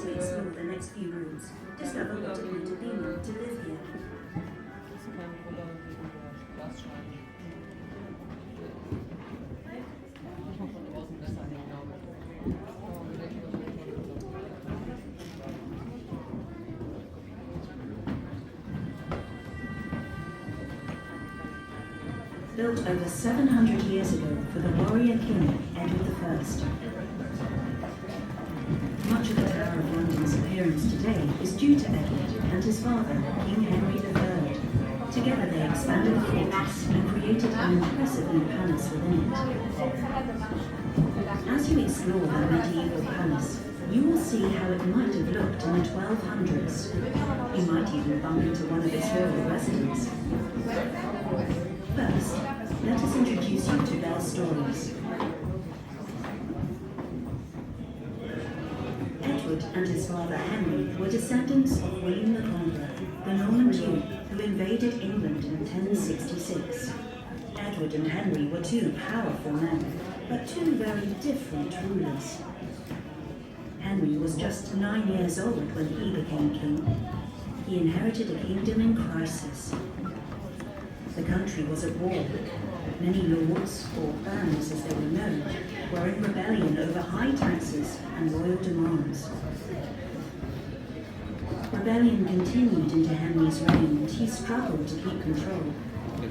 we explore the next few rooms, discover what it might have been like to live here. Built over 700 years ago for the warrior king Edward I. Much of the Tower of London's appearance today is due to Edward and his father, King Henry III. Together they expanded the fortress and created an impressive new palace within it. As you explore the medieval palace, you will see how it might have looked in the 1200s. You might even bump into one of its royal residents. First, let us introduce you to their stories. Edward and his father Henry were descendants of William the Conqueror, the Norman Duke who invaded England in 1066. Edward and Henry were two powerful men, but two very different rulers. Henry was just 9 years old when he became king. He inherited a kingdom in crisis. The country was at war. Many lords, or barons as they were known, were in rebellion over high taxes and royal demands. Rebellion continued into Henry's reign and he struggled to keep control.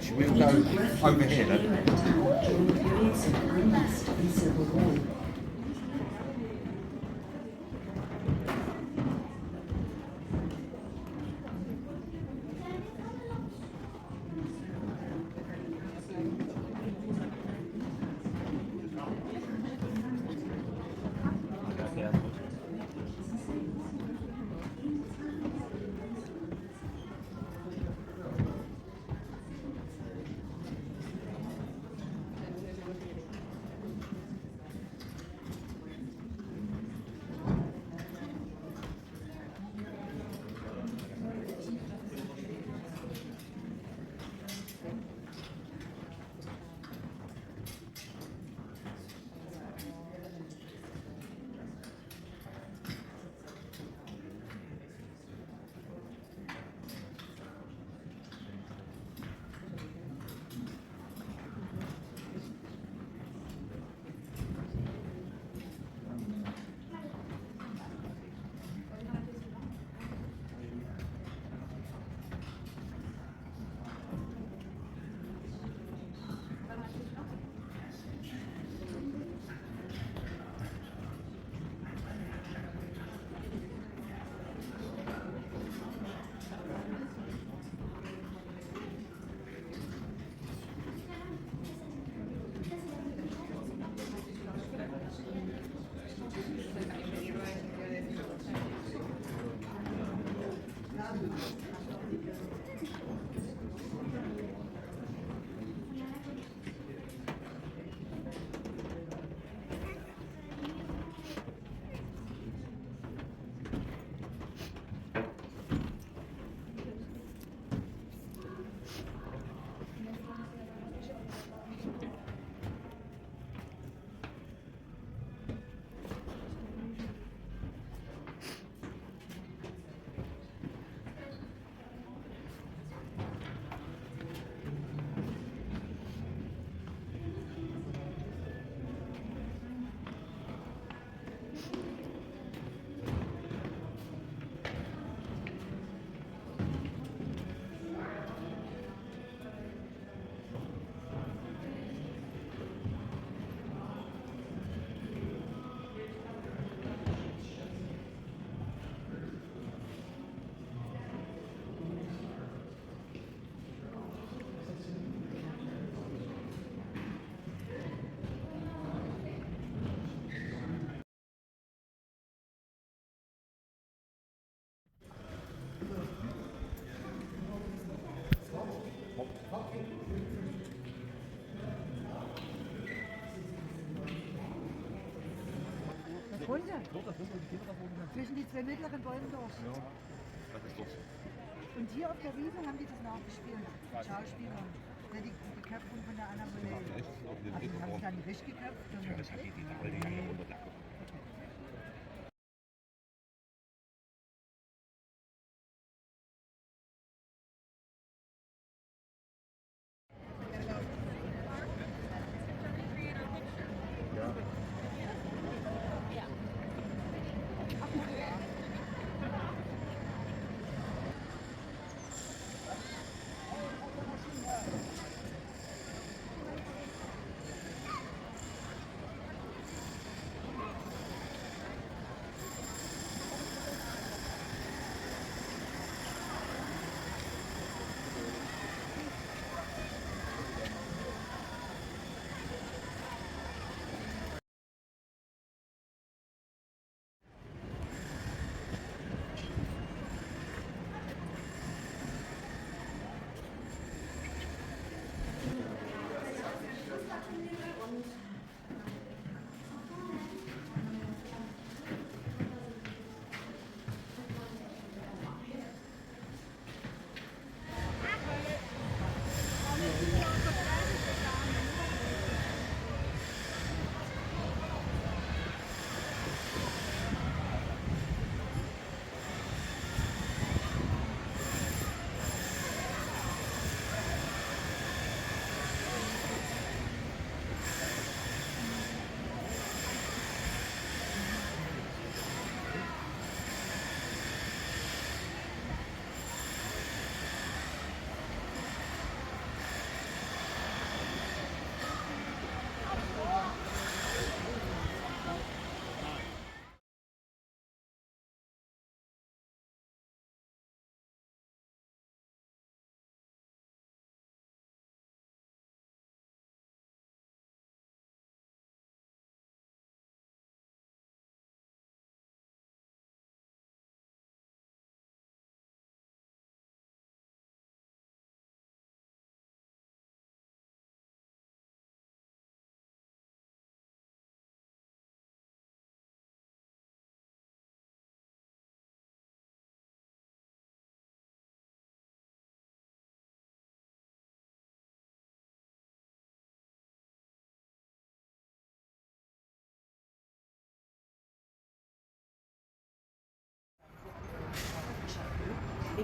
Should we He go took refuge over here here then? at the tower during periods of unrest and civil war. Runter. Zwischen die zwei mittleren Bäume durch. Ja, das ist doch so. Und hier auf der Wiese haben die das nachgespielt. Schauspieler. Die Beköpfung von der Anna Boleyn. Echt? Auf den Also, die haben Hintergrund. sich da nicht richtig geköpft. Ja, das hat die Nadel, die haben wir runtergekommen.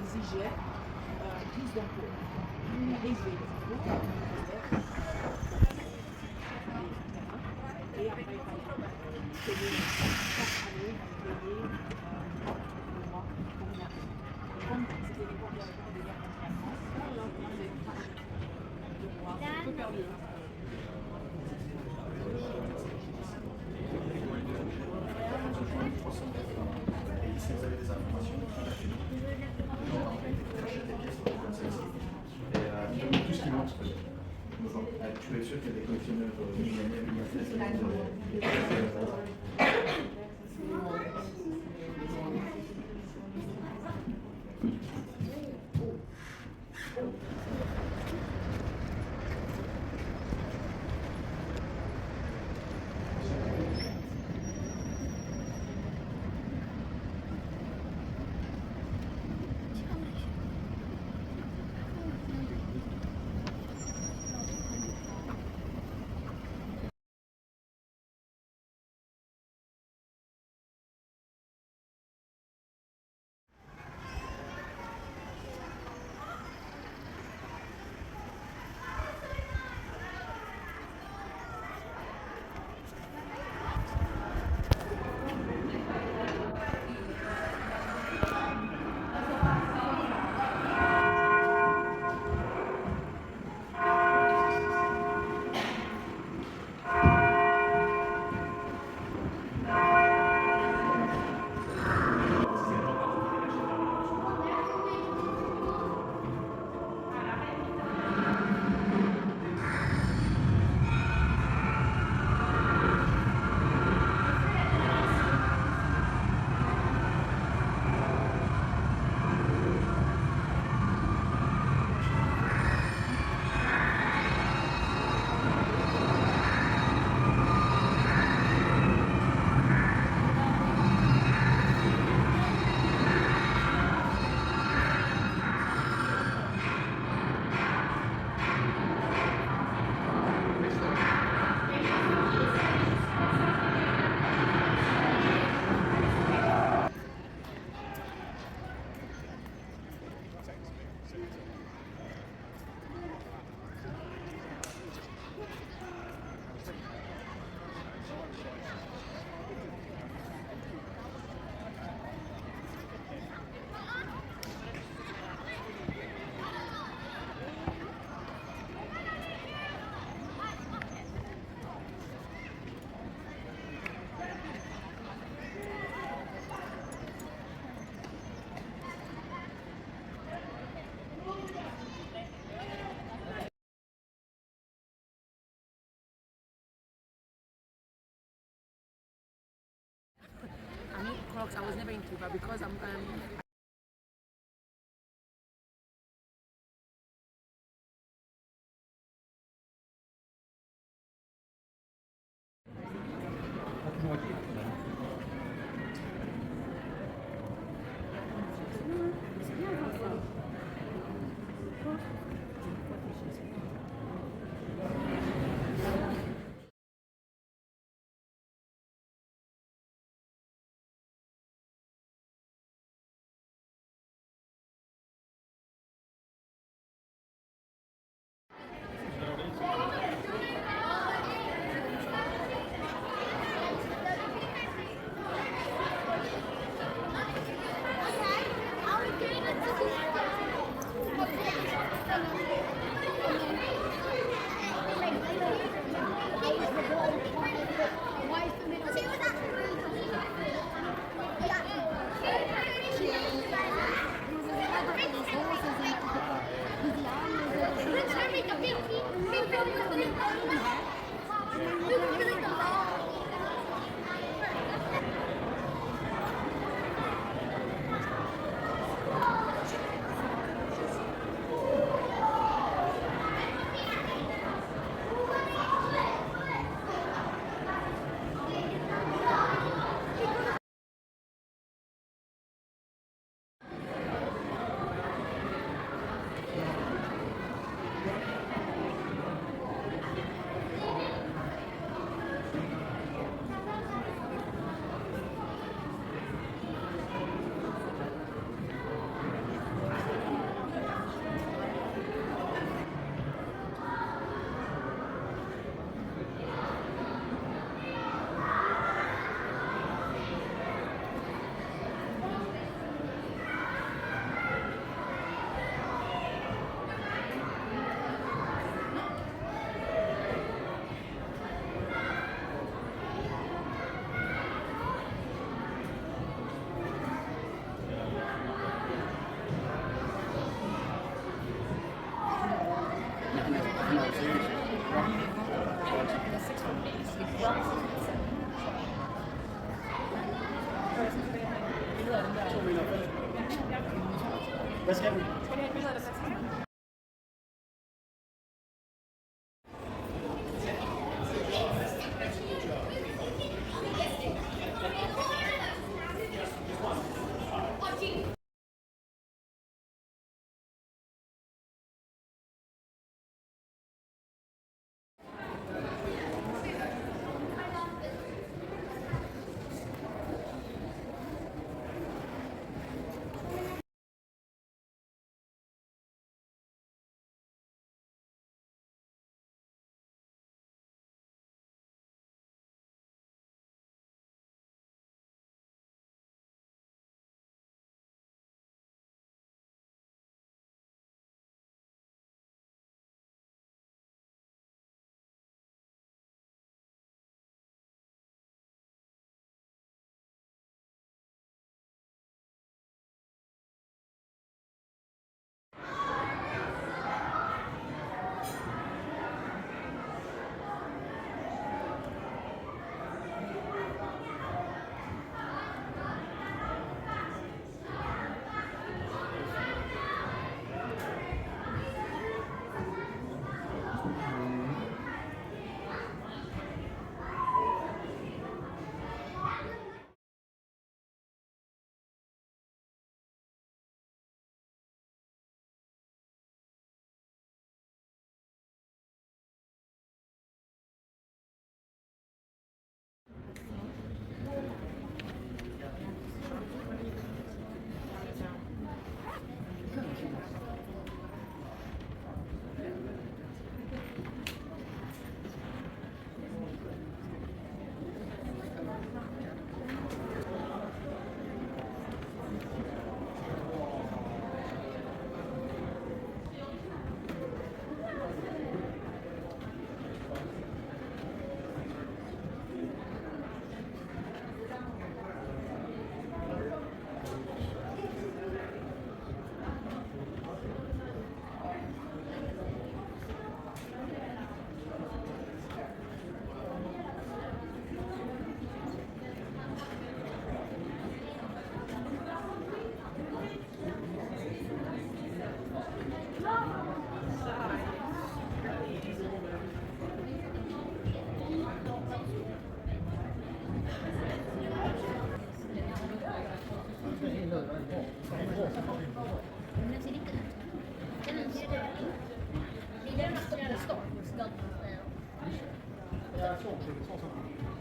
exigeait plus d'impôts, élever les impôts, et après il fallait payer chaque année, payer le mois pour une année. Comme c'était l'époque de la guerre contre la France, on faisait le mois un peu perdu. Si vous avez des informations, j'achète des pièces pour comme celle-ci. Et tout ce qui manque, tu peux être sûr qu'il y a des collectionneurs millénaires Crocs, I was never into, but because I'm Hvad skal vi?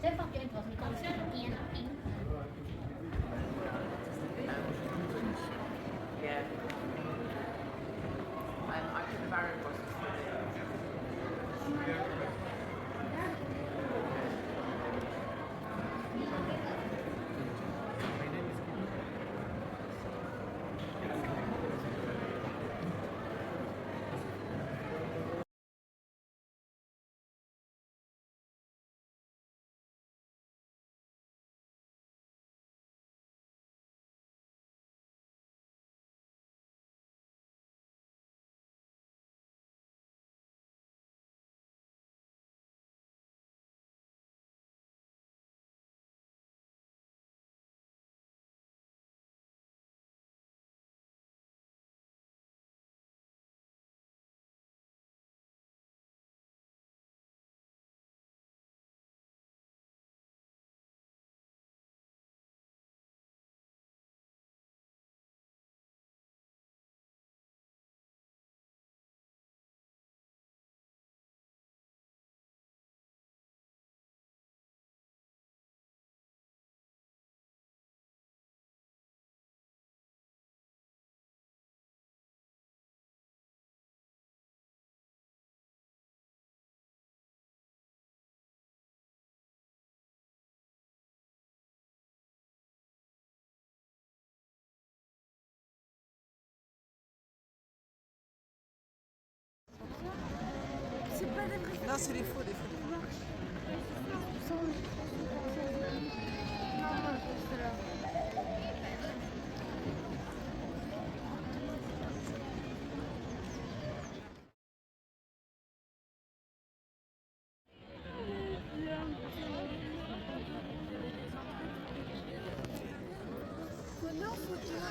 Sen fattar jag inte vad som är konstigt. Ingenting. Yeah. I'm actually very positive. Non, c'est les faux, les faux. Non, faut dire.